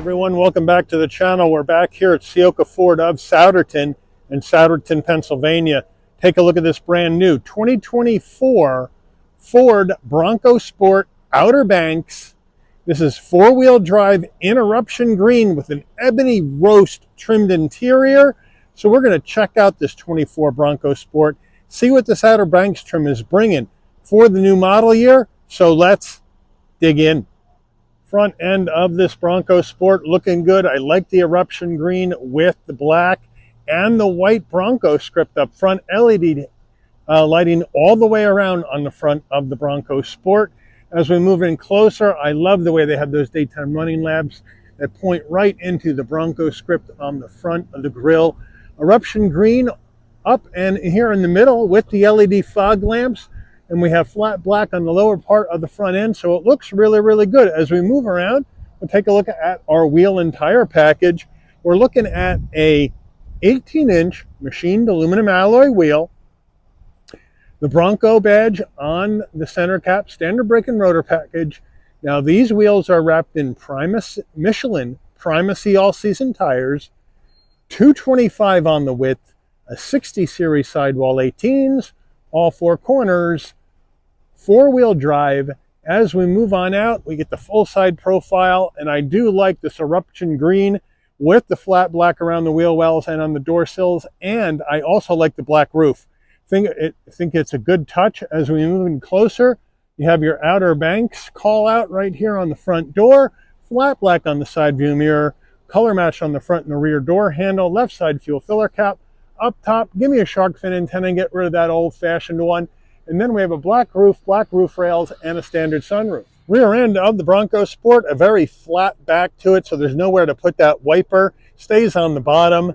Everyone, welcome back to the channel. We're back here at Ciocca Ford of Souderton in Souderton, Pennsylvania. Take a look at this brand new 2024 Ford Bronco Sport Outer Banks. This is four-wheel drive interruption green with an ebony roast trimmed interior. So we're going to check out this 24 Bronco Sport, see what this Outer Banks trim is bringing for the new model year. So let's dig in. Front end of this Bronco Sport looking good. I like the eruption green with the black and the white Bronco script up front. LED lighting all the way around on the front of the Bronco Sport. As we move in closer, I love the way they have those daytime running lamps that point right into the Bronco script on the front of the grille. Eruption green up and here in the middle with the LED fog lamps. And we have flat black on the lower part of the front end, so it looks really, really good. As we move around, we'll take a look at our wheel and tire package. We're looking at a 18-inch machined aluminum alloy wheel, the Bronco badge on the center cap, standard brake and rotor package. Now these wheels are wrapped in Michelin Primacy all-season tires, 225 on the width, a 60 series sidewall 18s, all four corners, four-wheel drive. As we move on out, we get the full side profile, and I do like this eruption green with the flat black around the wheel wells and on the door sills, and I also like the black roof. I think it's a good touch. As we move in closer, you have your Outer Banks call out right here on the front door, flat black on the side view mirror, color match on the front and the rear door handle, left side fuel filler cap. Up top, give me a shark fin antenna and get rid of that old-fashioned one. And then we have a black roof rails, and a standard sunroof. Rear end of the Bronco Sport, a very flat back to it, so there's nowhere to put that wiper. Stays on the bottom.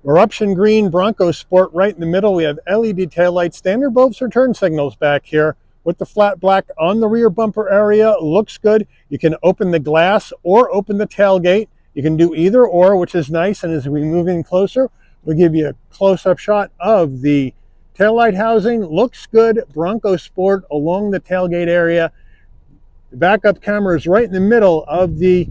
Eruption green Bronco Sport right in the middle. We have LED taillights, standard bulbs for turn signals back here with the flat black on the rear bumper area. Looks good. You can open the glass or open the tailgate. You can do either or, which is nice. And as we move in closer, we'll give you a close-up shot of the taillight housing. Looks good. Bronco Sport along the tailgate area. The backup camera is right in the middle of the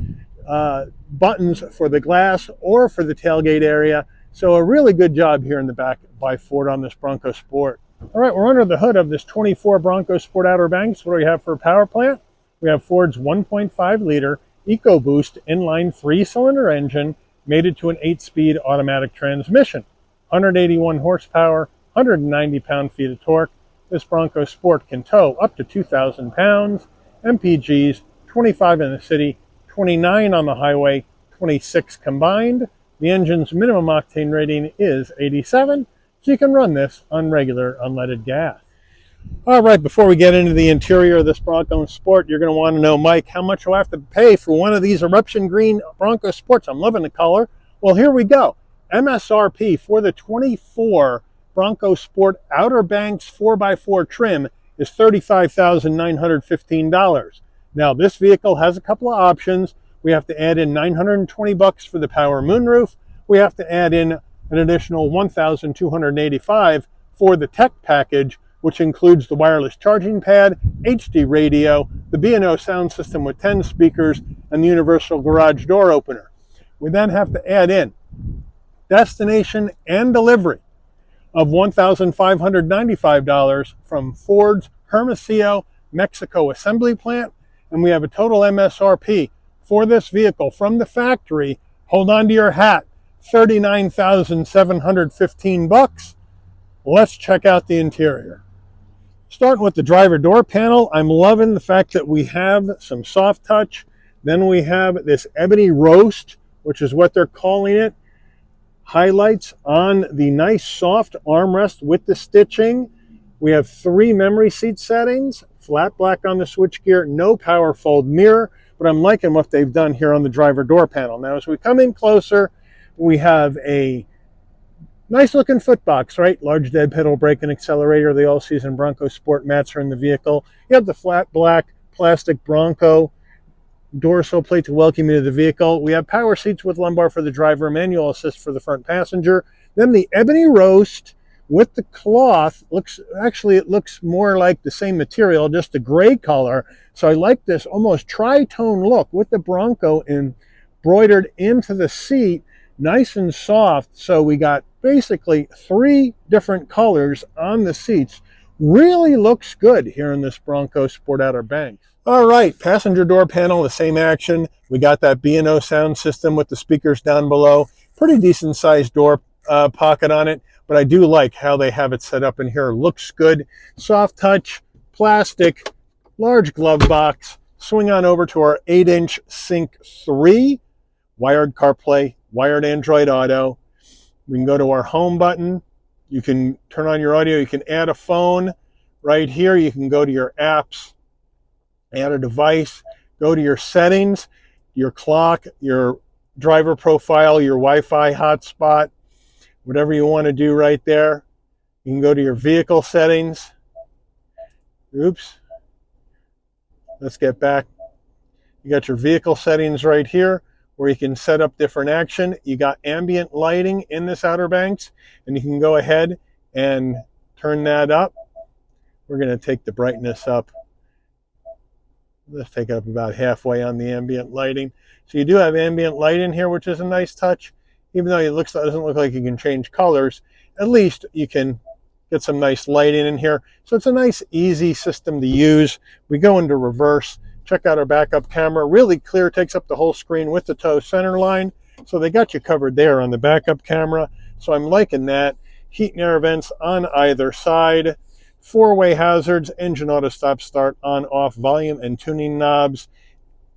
buttons for the glass or for the tailgate area. So a really good job here in the back by Ford on this Bronco Sport. All right, we're under the hood of this 24 Bronco Sport Outer Banks. What do we have for a power plant? We have Ford's 1.5-liter EcoBoost inline 3-cylinder engine, mated to an 8-speed automatic transmission. 181 horsepower, 190 pound-feet of torque. This Bronco Sport can tow up to 2,000 pounds. MPGs, 25 in the city, 29 on the highway, 26 combined. The engine's minimum octane rating is 87, so you can run this on regular unleaded gas. All right, before we get into the interior of this Bronco Sport, you're going to want to know, Mike, how much do I have to pay for one of these eruption green Bronco Sports? I'm loving the color. Well, here we go. MSRP for the 24 Bronco Sport Outer Banks 4x4 trim is $35,915. Now, this vehicle has a couple of options. We have to add in $920 for the power moonroof. We have to add in an additional $1,285 for the tech package, which includes the wireless charging pad, HD radio, the B&O sound system with 10 speakers, and the universal garage door opener. We then have to add in destination and delivery of $1,595 from Ford's Hermosillo, Mexico assembly plant, and we have a total MSRP for this vehicle from the factory, hold on to your hat, $39,715. Let's check out the interior. Starting with the driver door panel, I'm loving the fact that we have some soft touch. Then we have this ebony roast, which is what they're calling it. Highlights on the nice soft armrest with the stitching. We have 3 memory seat settings, flat black on the switchgear, no power fold mirror, but I'm liking what they've done here on the driver door panel. Now, as we come in closer, we have a nice looking footbox, right? Large dead pedal brake and accelerator. The all-season Bronco Sport mats are in the vehicle. You have the flat black plastic Bronco door sill plate to welcome you to the vehicle. We have power seats with lumbar for the driver, manual assist for the front passenger. Then the ebony roast with the cloth it looks more like the same material, just a gray color. So I like this almost tri-tone look with the Bronco in embroidered into the seat, nice and soft. So we got basically 3 different colors on the seats. Really looks good here in this Bronco Sport Outer Banks. All right, passenger door panel, the same action. We got that B&O sound system with the speakers down below. Pretty decent sized door pocket on it, but I do like how they have it set up in here. Looks good. Soft touch, plastic, large glove box. Swing on over to our 8-inch Sync 3, wired CarPlay, wired Android Auto. We can go to our home button. You can turn on your audio. You can add a phone right here. You can go to your apps, add a device, go to your settings, your clock, your driver profile, your Wi-Fi hotspot, whatever you want to do right there. You can go to your vehicle settings. Oops. Let's get back. You got your vehicle settings right here where you can set up different action. You got ambient lighting in this Outer Banks, and you can go ahead and turn that up. We're going to take the brightness up. Let's take it up about halfway on the ambient lighting. So you do have ambient light in here, which is a nice touch. Even though it doesn't look like you can change colors, at least you can get some nice lighting in here. So it's a nice, easy system to use. We go into reverse. Check out our backup camera. Really clear, takes up the whole screen with the tow center line. So they got you covered there on the backup camera. So I'm liking that. Heat and air vents on either side. 4-way hazards, engine auto stop start, on off, volume and tuning knobs.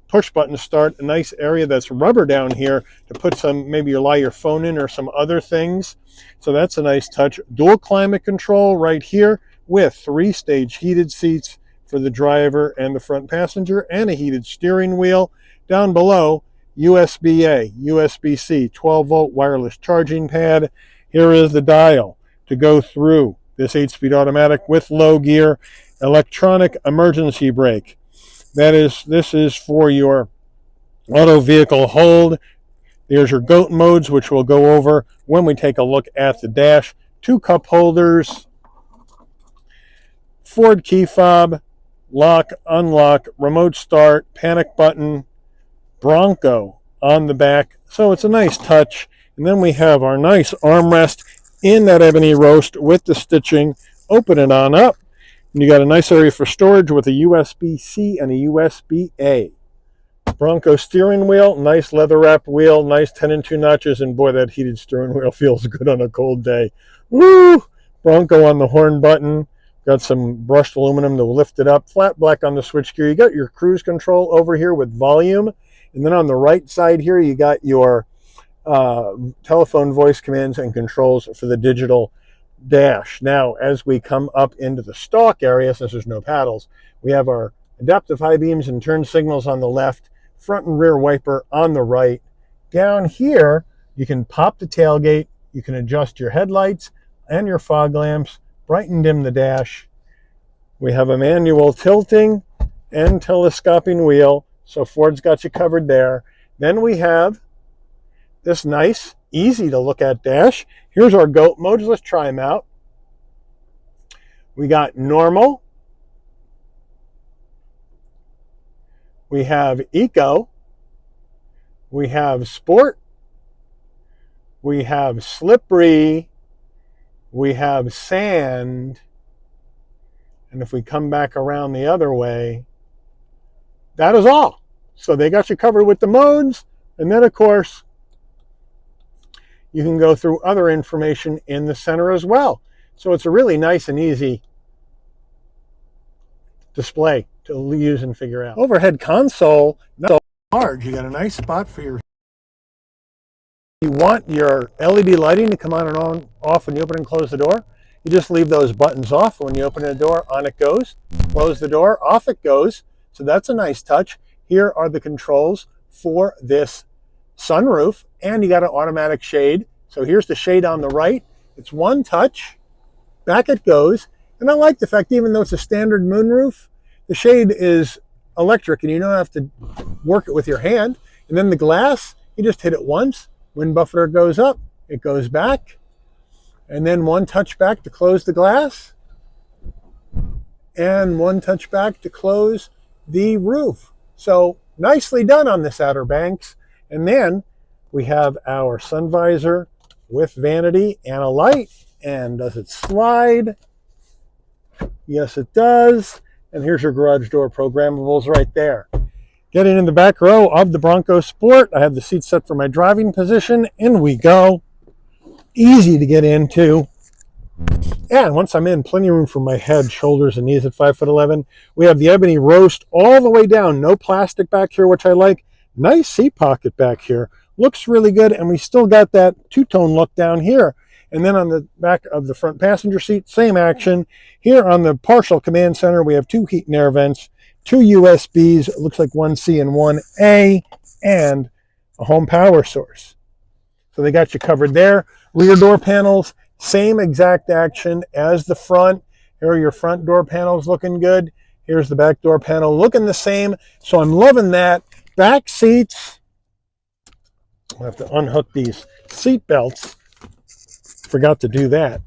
Push button start, a nice area that's rubber down here to put some, maybe you lie your phone in or some other things. So that's a nice touch. Dual climate control right here with 3-stage heated seats for the driver and the front passenger, and a heated steering wheel. Down below, USB-A, USB-C, 12-volt wireless charging pad. Here is the dial to go through this 8-speed automatic with low gear, electronic emergency brake. This is for your auto vehicle hold. There's your GOAT modes, which we'll go over when we take a look at the dash. 2 cup holders, Ford key fob, lock, unlock, remote start, panic button, Bronco on the back. So it's a nice touch. And then we have our nice armrest in that ebony roast with the stitching. Open it on up. And you got a nice area for storage with a USB-C and a USB-A. Bronco steering wheel, nice leather wrapped wheel, nice 10 and 2 notches, and boy, that heated steering wheel feels good on a cold day. Woo! Bronco on the horn button. Got some brushed aluminum to lift it up. Flat black on the switchgear. You got your cruise control over here with volume. And then on the right side here, you got your telephone voice commands and controls for the digital dash. Now, as we come up into the stalk area, since there's no paddles, we have our adaptive high beams and turn signals on the left, front and rear wiper on the right. Down here, you can pop the tailgate, you can adjust your headlights and your fog lamps, brighten dim the dash. We have a manual tilting and telescoping wheel, so Ford's got you covered there. Then we have this nice, easy to look at dash. Here's our GOAT modes. Let's try them out. We got normal. We have eco. We have sport. We have slippery. We have sand. And if we come back around the other way, that is all. So they got you covered with the modes. And then, of course, you can go through other information in the center as well. So it's a really nice and easy display to use and figure out. Overhead console, not so large. You got a nice spot for your... You want your LED lighting to come on and off when you open and close the door. You just leave those buttons off. When you open the door, on it goes. Close the door, off it goes. So that's a nice touch. Here are the controls for this sunroof, and you got an automatic shade. So here's the shade on the right. It's one touch, back it goes. And I like the fact, even though it's a standard moonroof, the shade is electric and you don't have to work it with your hand. And then the glass, you just hit it once. Wind buffer goes up, it goes back. And then one touch back to close the glass. And one touch back to close the roof. So nicely done on this Outer Banks. And then we have our sun visor with vanity and a light. And does it slide? Yes, it does. And here's your garage door programmables right there. Getting in the back row of the Bronco Sport, I have the seat set for my driving position. In we go. Easy to get into. And once I'm in, plenty of room for my head, shoulders, and knees at 5'11". We have the ebony roast all the way down. No plastic back here, which I like. Nice seat pocket back here. Looks really good, and we still got that two-tone look down here. And then on the back of the front passenger seat, same action. Here on the partial command center, we have 2 heat and air vents, 2 USBs, it looks like 1C and 1A, and a home power source. So they got you covered there. Rear door panels, same exact action as the front. Here are your front door panels looking good. Here's the back door panel looking the same. So I'm loving that. Back seats, I'll have to unhook these seat belts. Forgot to do that.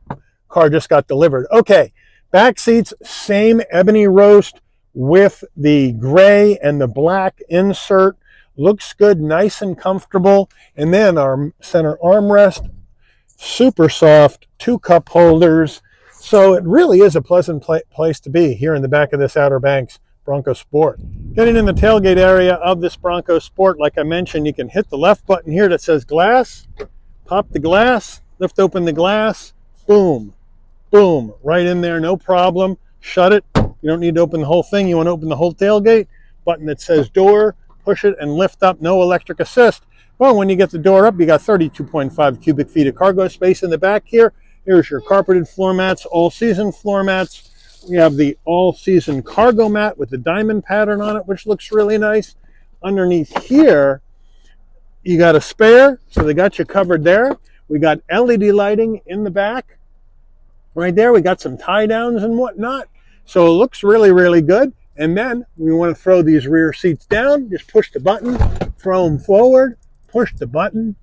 Car just got delivered. Okay, back seats, same ebony roast with the gray and the black insert. Looks good, nice and comfortable. And then our center armrest, super soft, 2 cup holders. So it really is a pleasant place to be here in the back of this Outer Banks Bronco Sport. Getting in the tailgate area of this Bronco Sport, like I mentioned, you can hit the left button here that says glass, pop the glass, lift open the glass, boom, boom, right in there, no problem. Shut it. You don't need to open the whole thing. You want to open the whole tailgate. Button that says door, push it and lift up, no electric assist. Well, when you get the door up, you got 32.5 cubic feet of cargo space in the back here. Here's your carpeted floor mats, all-season floor mats. We have the all-season cargo mat with the diamond pattern on it, which looks really nice. Underneath here, you got a spare, so they got you covered there. We got LED lighting in the back. Right there, we got some tie-downs and whatnot. So it looks really, really good. And then we want to throw these rear seats down. Just push the button, throw them forward, push the button,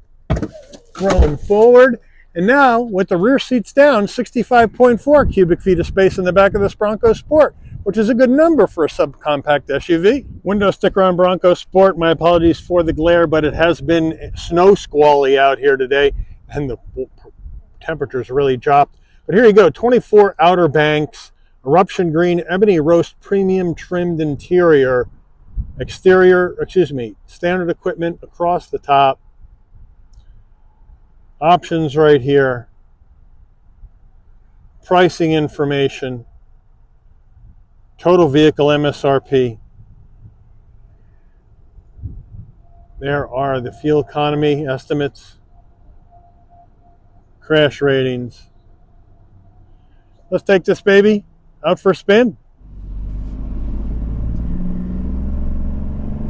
throw them forward. And now, with the rear seats down, 65.4 cubic feet of space in the back of this Bronco Sport, which is a good number for a subcompact SUV. Window sticker on Bronco Sport. My apologies for the glare, but it has been snow squally out here today, and the temperatures really dropped. But here you go, 24 Outer Banks, eruption green, ebony roast, premium trimmed interior, standard equipment across the top. Options right here. Pricing information. Total vehicle MSRP. There are the fuel economy estimates. Crash ratings. Let's take this baby out for a spin.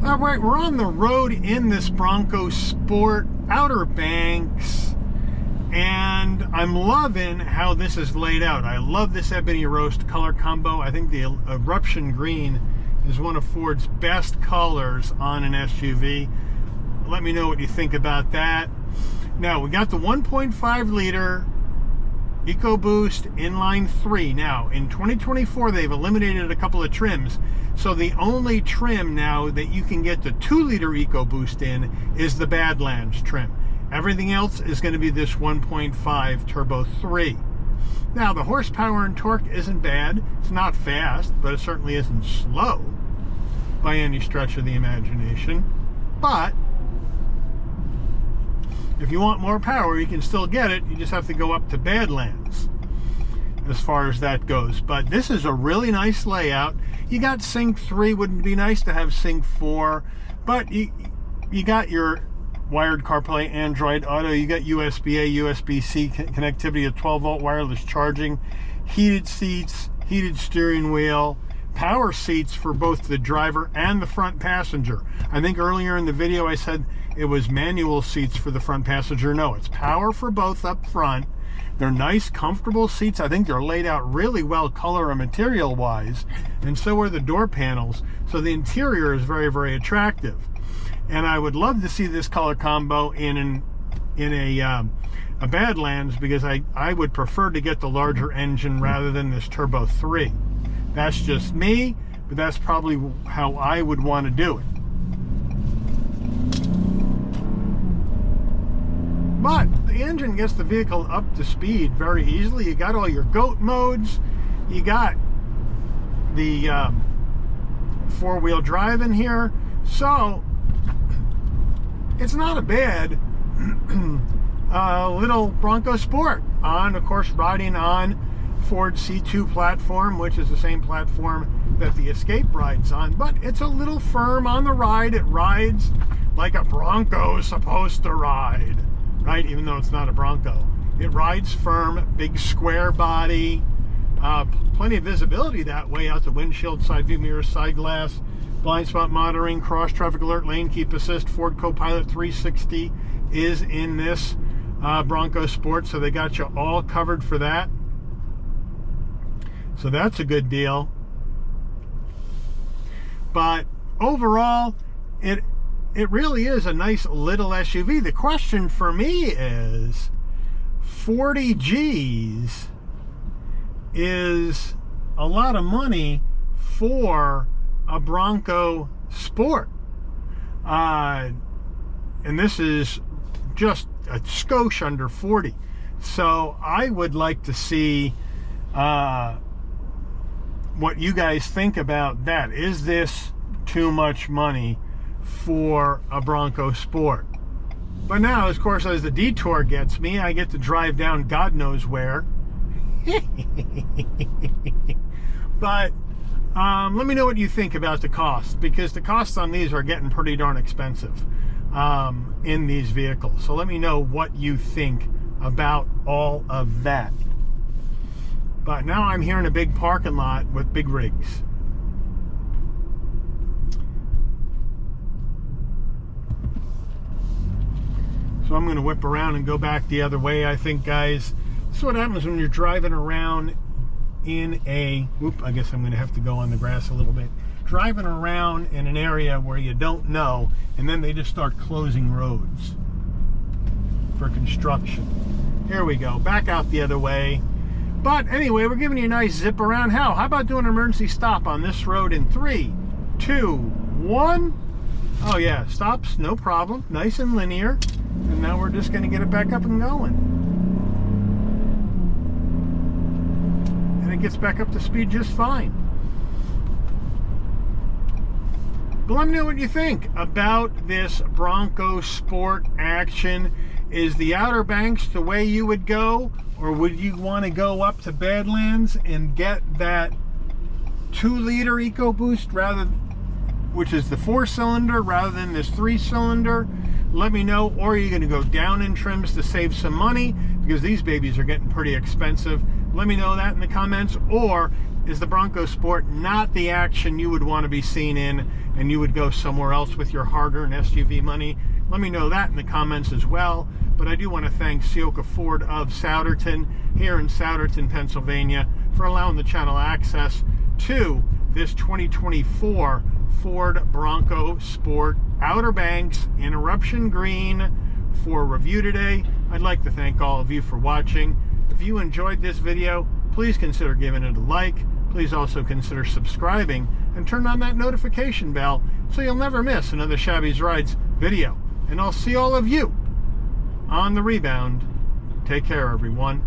All right, we're on the road in this Bronco Sport, Outer Banks, and I'm loving how this is laid out. I love this ebony roast color combo. I think the eruption green is one of Ford's best colors on an SUV. Let me know what you think about that. Now, we got the 1.5 liter EcoBoost inline 3. Now, in 2024, they've eliminated a couple of trims. So the only trim now that you can get the 2 liter EcoBoost in is the Badlands trim. Everything else is going to be this 1.5 Turbo 3. Now, the horsepower and torque isn't bad. It's not fast, but it certainly isn't slow by any stretch of the imagination. But if you want more power, you can still get it. You just have to go up to Badlands as far as that goes. But this is a really nice layout. You got Sync 3. Wouldn't it be nice to have Sync 4? But you got your wired CarPlay, Android Auto. You got USB-A, USB-C connectivity of 12-volt wireless charging, heated seats, heated steering wheel, power seats for both the driver and the front passenger. I think earlier in the video I said it was manual seats for the front passenger. No, it's power for both up front. They're nice, comfortable seats. I think they're laid out really well color and material wise, and so are the door panels. So the interior is very, very attractive. And I would love to see this color combo in a Badlands, because I would prefer to get the larger engine rather than this Turbo 3. That's just me, but that's probably how I would want to do it. engine gets the vehicle up to speed very easily. You got all your GOAT modes. You got the four-wheel drive in here. So it's not a bad little Bronco Sport. Of course, riding on Ford C2 platform, which is the same platform that the Escape rides on, but it's a little firm on the ride. It rides like a Bronco is supposed to ride, right? Even though it's not a Bronco. It rides firm, big square body, plenty of visibility that way out the windshield, side view mirror, side glass, blind spot monitoring, cross traffic alert, lane keep assist, Ford Copilot 360 is in this Bronco Sport, so they got you all covered for that. So that's a good deal. But overall, it really is a nice little SUV. The question for me is, 40 G's is a lot of money for a Bronco Sport. And this is just a skosh under 40. So I would like to see what you guys think about that. Is this too much money for a Bronco Sport? But now, of course, as the detour gets me, I get to drive down God knows where. But let me know what you think about the cost, because the costs on these are getting pretty darn expensive in these vehicles. So let me know what you think about all of that. But now I'm here in a big parking lot with big rigs. So I'm going to whip around and go back the other way. I think, guys, this is what happens when you're driving around in a... Whoop, I guess I'm going to have to go on the grass a little bit. Driving around in an area where you don't know, and then they just start closing roads for construction. Here we go, back out the other way. But anyway, we're giving you a nice zip around. How about doing an emergency stop on this road in 3, 2, 1? Oh yeah, stops, no problem, nice and linear. And now we're just going to get it back up and going. And it gets back up to speed just fine. But let me know what you think about this Bronco Sport action. Is the Outer Banks the way you would go? Or would you want to go up to Badlands and get that 2-liter EcoBoost which is the 4-cylinder rather than this 3-cylinder? Let me know. Or are you going to go down in trims to save some money? Because these babies are getting pretty expensive. Let me know that in the comments. Or is the Bronco Sport not the action you would want to be seen in, and you would go somewhere else with your hard-earned SUV money? Let me know that in the comments as well. But I do want to thank Ciocca Ford of Souderton here in Souderton, Pennsylvania, for allowing the channel access to this 2024 Ford Bronco Sport Outer Banks in Eruption Green for review today. I'd like to thank all of you for watching. If you enjoyed this video, please consider giving it a like. Please also consider subscribing and turn on that notification bell so you'll never miss another Shabby's Rides video. And I'll see all of you on the rebound. Take care, everyone.